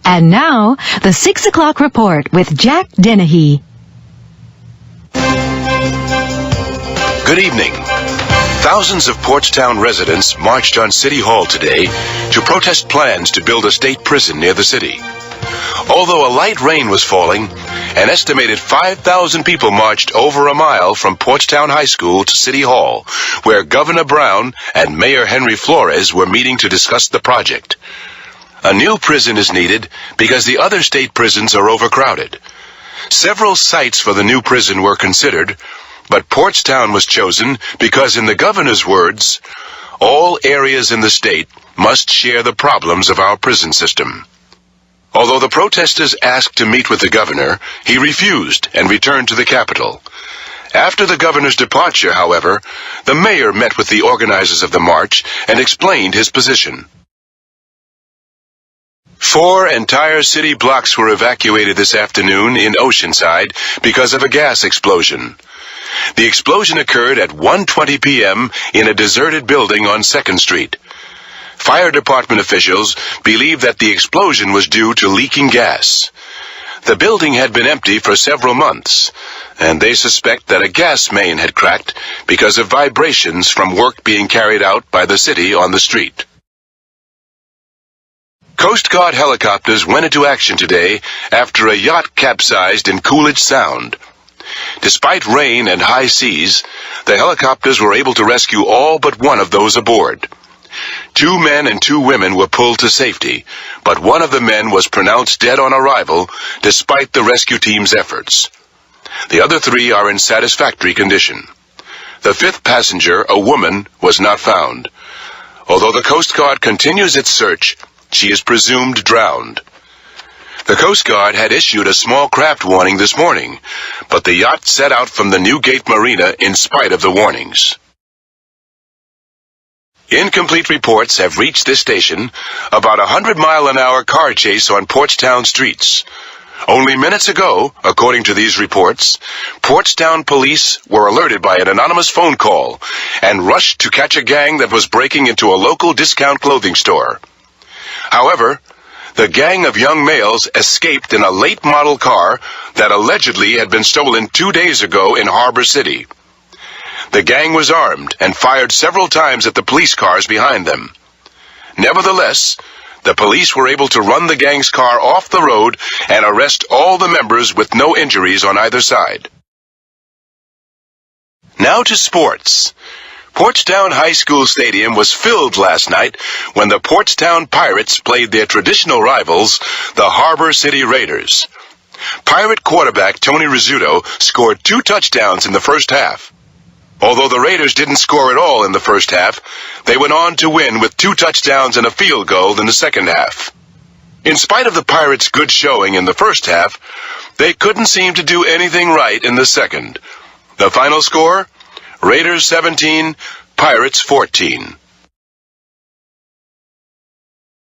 And now, the 6 o'clock report with Jack Dennehy. Good evening. Thousands of Portstown residents marched on City Hall today to protest plans to build a state prison near the city. Although a light rain was falling, an estimated 5,000 people marched over a mile from Portstown High School to City Hall, where Governor Brown and Mayor Henry Flores were meeting to discuss the project. A new prison is needed because the other state prisons are overcrowded. Several sites for the new prison were considered, but Portstown was chosen because, in the governor's words, all areas in the state must share the problems of our prison system. Although the protesters asked to meet with the governor, he refused and returned to the capital. After the governor's departure, however, the mayor met with the organizers of the march and explained his position. 4 entire city blocks were evacuated this afternoon in Oceanside because of a gas explosion. The explosion occurred at 1:20 p.m. in a deserted building on 2nd Street. Fire department officials believe that the explosion was due to leaking gas. The building had been empty for several months, and they suspect that a gas main had cracked because of vibrations from work being carried out by the city on the street. Coast Guard helicopters went into action today after a yacht capsized in Coolidge Sound. Despite rain and high seas, the helicopters were able to rescue all but one of those aboard. 2 men and 2 women were pulled to safety, but one of the men was pronounced dead on arrival despite the rescue team's efforts. The other 3 are in satisfactory condition. The 5th passenger, a woman, was not found. Although the Coast Guard continues its search, she is presumed drowned. The Coast Guard had issued a small craft warning this morning, but the yacht set out from the Newgate Marina in spite of the warnings. Incomplete reports have reached this station about a 100-mile-an-hour car chase on Portstown streets. Only minutes ago, according to these reports, Portstown police were alerted by an anonymous phone call and rushed to catch a gang that was breaking into a local discount clothing store. However, the gang of young males escaped in a late-model car that allegedly had been stolen 2 days ago in Harbor City. The gang was armed and fired several times at the police cars behind them. Nevertheless, the police were able to run the gang's car off the road and arrest all the members with no injuries on either side. Now to sports. Portstown High School Stadium was filled last night when the Portstown Pirates played their traditional rivals, the Harbor City Raiders. Pirate quarterback Tony Rizzuto scored 2 touchdowns in the first half. Although the Raiders didn't score at all in the first half, they went on to win with 2 touchdowns and a field goal in the second half. In spite of the Pirates' good showing in the first half, they couldn't seem to do anything right in the second. The final score? Raiders 17, Pirates 14.